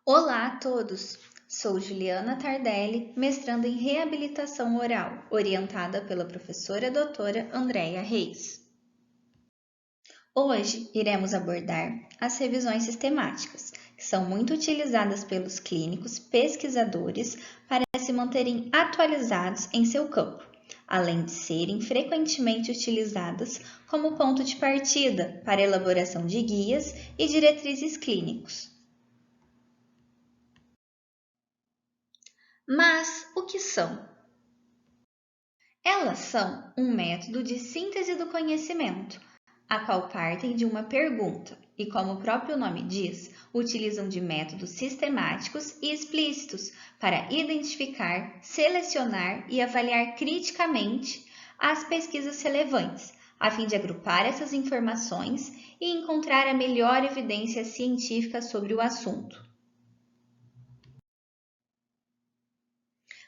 Olá a todos! Sou Juliana Tardelli, mestranda em Reabilitação Oral, orientada pela professora doutora Andréia Reis. Hoje iremos abordar as revisões sistemáticas, que são muito utilizadas pelos clínicos pesquisadores para se manterem atualizados em seu campo, além de serem frequentemente utilizadas como ponto de partida para a elaboração de guias e diretrizes clínicos. Mas o que são? Elas são um método de síntese do conhecimento, a qual partem de uma pergunta e, como o próprio nome diz, utilizam de métodos sistemáticos e explícitos para identificar, selecionar e avaliar criticamente as pesquisas relevantes, a fim de agrupar essas informações e encontrar a melhor evidência científica sobre o assunto.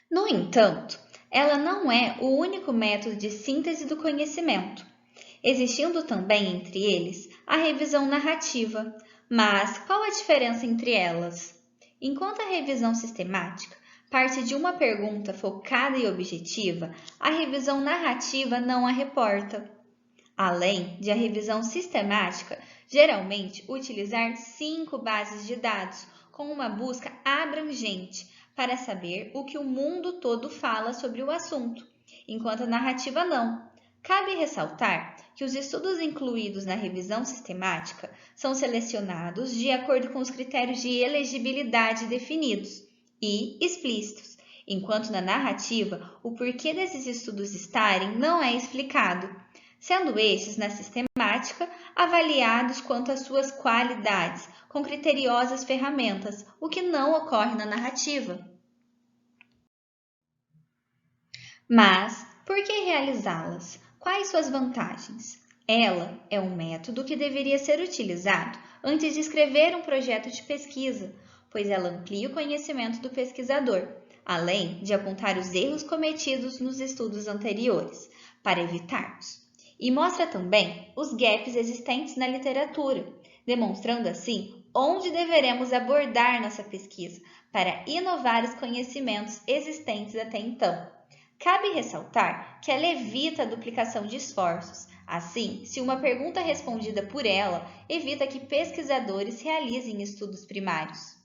No entanto, ela não é o único método de síntese do conhecimento, existindo também entre eles a revisão narrativa. Mas qual a diferença entre elas? Enquanto a revisão sistemática parte de uma pergunta focada e objetiva, a revisão narrativa não a reporta. Além de a revisão sistemática geralmente utilizar 5 bases de dados com uma busca abrangente para saber o que o mundo todo fala sobre o assunto, enquanto a narrativa não. Cabe ressaltar que os estudos incluídos na revisão sistemática são selecionados de acordo com os critérios de elegibilidade definidos e explícitos, enquanto na narrativa o porquê desses estudos estarem não é explicado, sendo estes, na sistemática, avaliados quanto às suas qualidades, com criteriosas ferramentas, o que não ocorre na narrativa. Mas, por que realizá-las? Quais suas vantagens? Ela é um método que deveria ser utilizado antes de escrever um projeto de pesquisa, pois ela amplia o conhecimento do pesquisador, além de apontar os erros cometidos nos estudos anteriores, para evitarmos. E mostra também os gaps existentes na literatura, demonstrando assim onde deveremos abordar nossa pesquisa para inovar os conhecimentos existentes até então. Cabe ressaltar que ela evita a duplicação de esforços. Assim, se uma pergunta é respondida por ela, evita que pesquisadores realizem estudos primários.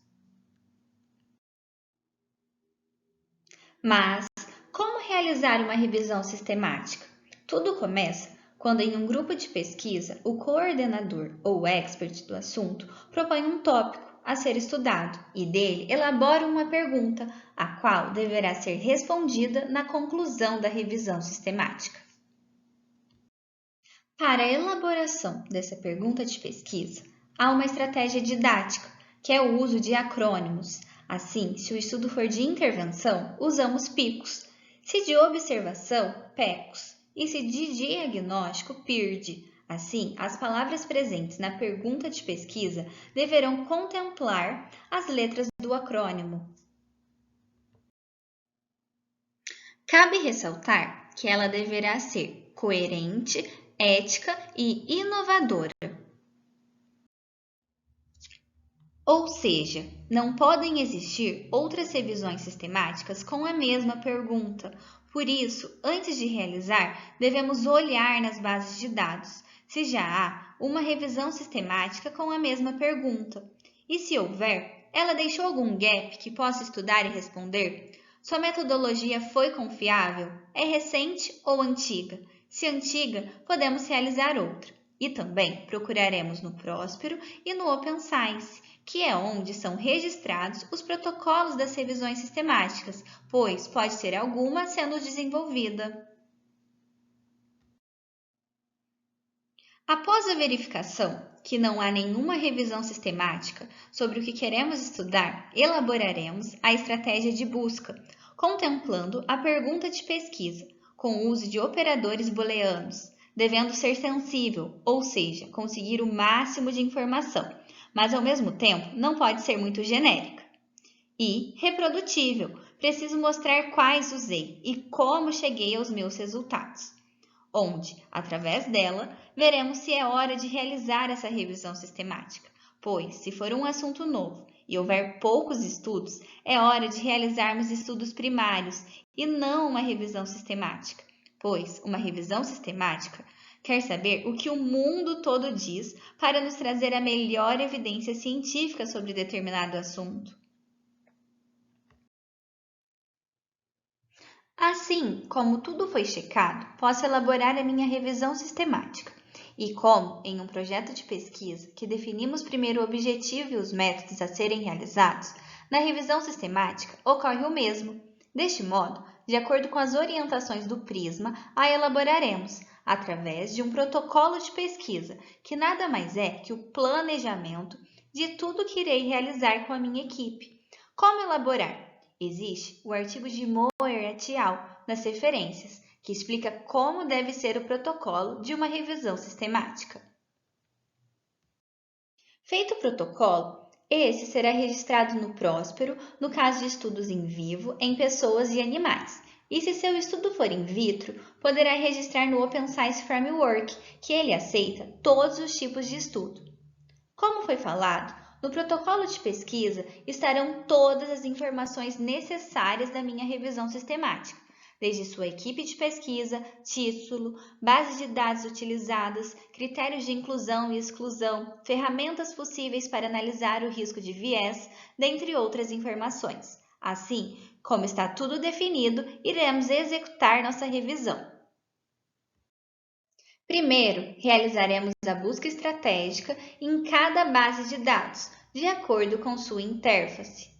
Mas, como realizar uma revisão sistemática? Tudo começa quando, em um grupo de pesquisa, o coordenador ou expert do assunto propõe um tópico a ser estudado e dele elabora uma pergunta, a qual deverá ser respondida na conclusão da revisão sistemática. Para a elaboração dessa pergunta de pesquisa, há uma estratégia didática, que é o uso de acrônimos. Assim, se o estudo for de intervenção, usamos PICOS, se de observação, PECOS, e se de diagnóstico, PIRD. Assim, as palavras presentes na pergunta de pesquisa deverão contemplar as letras do acrônimo. Cabe ressaltar que ela deverá ser coerente, ética e inovadora. Ou seja, não podem existir outras revisões sistemáticas com a mesma pergunta. Por isso, antes de realizar, devemos olhar nas bases de dados se já há uma revisão sistemática com a mesma pergunta. E se houver, ela deixou algum gap que possa estudar e responder? Sua metodologia foi confiável? É recente ou antiga? Se antiga, podemos realizar outra. E também procuraremos no Próspero e no Open Science, que é onde são registrados os protocolos das revisões sistemáticas, pois pode ter alguma sendo desenvolvida. Após a verificação que não há nenhuma revisão sistemática sobre o que queremos estudar, elaboraremos a estratégia de busca, contemplando a pergunta de pesquisa, com o uso de operadores booleanos, devendo ser sensível, ou seja, conseguir o máximo de informação, mas ao mesmo tempo não pode ser muito genérica. E reprodutível, preciso mostrar quais usei e como cheguei aos meus resultados, onde, através dela, veremos se é hora de realizar essa revisão sistemática, pois, se for um assunto novo e houver poucos estudos, é hora de realizarmos estudos primários e não uma revisão sistemática, pois uma revisão sistemática quer saber o que o mundo todo diz para nos trazer a melhor evidência científica sobre determinado assunto. Assim, como tudo foi checado, posso elaborar a minha revisão sistemática. E como, em um projeto de pesquisa, que definimos primeiro o objetivo e os métodos a serem realizados, na revisão sistemática ocorre o mesmo. Deste modo, de acordo com as orientações do Prisma, a elaboraremos, através de um protocolo de pesquisa, que nada mais é que o planejamento de tudo que irei realizar com a minha equipe. Como elaborar? Existe o artigo de Moer et al. Nas referências, que explica como deve ser o protocolo de uma revisão sistemática. Feito o protocolo, esse será registrado no Próspero, no caso de estudos em vivo, em pessoas e animais. E se seu estudo for in vitro, poderá registrar no Open Science Framework, que ele aceita todos os tipos de estudo. Como foi falado, no protocolo de pesquisa estarão todas as informações necessárias da minha revisão sistemática, desde sua equipe de pesquisa, título, bases de dados utilizadas, critérios de inclusão e exclusão, ferramentas possíveis para analisar o risco de viés, dentre outras informações. Assim, como está tudo definido, iremos executar nossa revisão. Primeiro, realizaremos a busca estratégica em cada base de dados, de acordo com sua interface.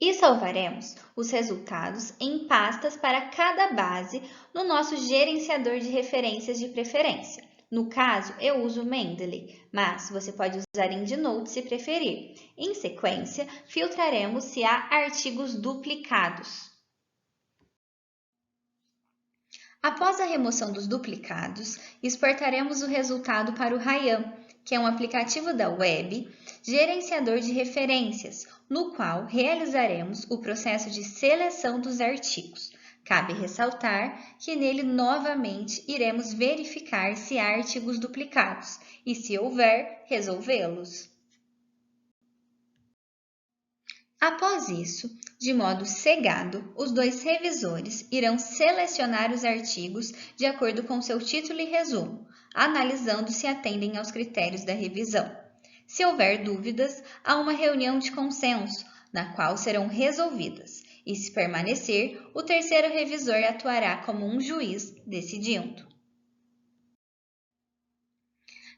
E salvaremos os resultados em pastas para cada base no nosso gerenciador de referências de preferência. No caso, eu uso Mendeley, mas você pode usar EndNote se preferir. Em sequência, filtraremos se há artigos duplicados. Após a remoção dos duplicados, exportaremos o resultado para o Ryan, que é um aplicativo da web, gerenciador de referências, no qual realizaremos o processo de seleção dos artigos. Cabe ressaltar que nele novamente iremos verificar se há artigos duplicados e, se houver, resolvê-los. Após isso, de modo cegado, os dois revisores irão selecionar os artigos de acordo com seu título e resumo, analisando se atendem aos critérios da revisão. Se houver dúvidas, há uma reunião de consenso, na qual serão resolvidas, e se permanecer, o terceiro revisor atuará como um juiz decidindo.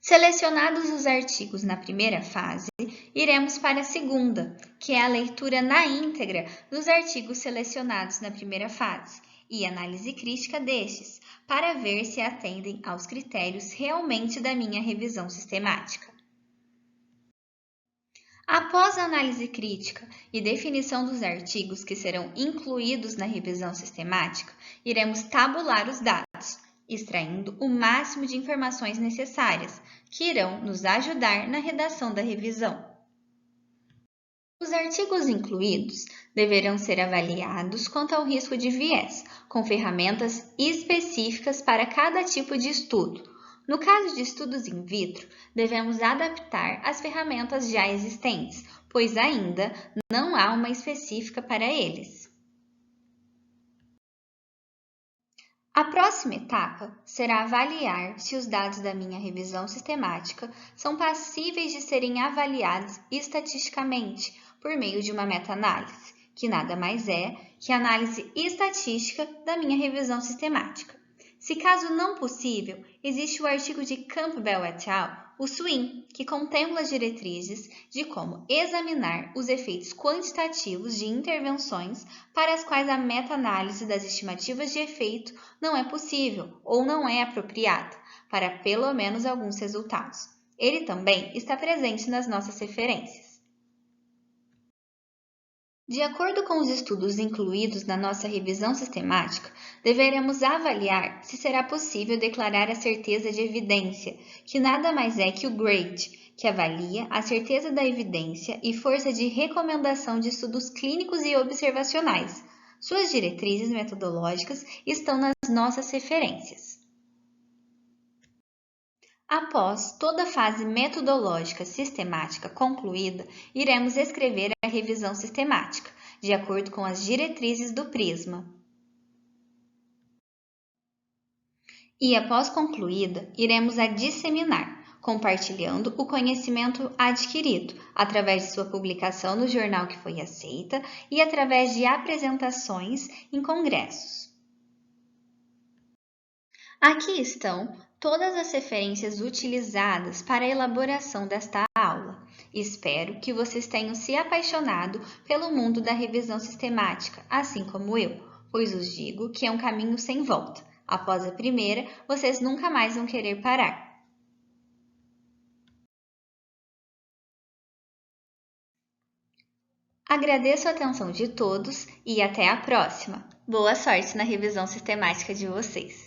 Selecionados os artigos na primeira fase, iremos para a segunda, que é a leitura na íntegra dos artigos selecionados na primeira fase e análise crítica destes, para ver se atendem aos critérios realmente da minha revisão sistemática. Após a análise crítica e definição dos artigos que serão incluídos na revisão sistemática, iremos tabular os dados, extraindo o máximo de informações necessárias, que irão nos ajudar na redação da revisão. Os artigos incluídos deverão ser avaliados quanto ao risco de viés, com ferramentas específicas para cada tipo de estudo. No caso de estudos in vitro, devemos adaptar as ferramentas já existentes, pois ainda não há uma específica para eles. A próxima etapa será avaliar se os dados da minha revisão sistemática são passíveis de serem avaliados estatisticamente por meio de uma meta-análise, que nada mais é que a análise estatística da minha revisão sistemática. Se caso não possível, existe o artigo de Campbell et al., o SWIM, que contempla as diretrizes de como examinar os efeitos quantitativos de intervenções para as quais a meta-análise das estimativas de efeito não é possível ou não é apropriada, para pelo menos alguns resultados. Ele também está presente nas nossas referências. De acordo com os estudos incluídos na nossa revisão sistemática, deveremos avaliar se será possível declarar a certeza de evidência, que nada mais é que o GRADE, que avalia a certeza da evidência e força de recomendação de estudos clínicos e observacionais. Suas diretrizes metodológicas estão nas nossas referências. Após toda a fase metodológica sistemática concluída, iremos escrever a revisão sistemática, de acordo com as diretrizes do Prisma. E após concluída, iremos a disseminar, compartilhando o conhecimento adquirido, através de sua publicação no jornal que foi aceita e através de apresentações em congressos. Aqui estão todas as referências utilizadas para a elaboração desta aula. Espero que vocês tenham se apaixonado pelo mundo da revisão sistemática, assim como eu, pois os digo que é um caminho sem volta. Após a primeira, vocês nunca mais vão querer parar. Agradeço a atenção de todos e até a próxima. Boa sorte na revisão sistemática de vocês!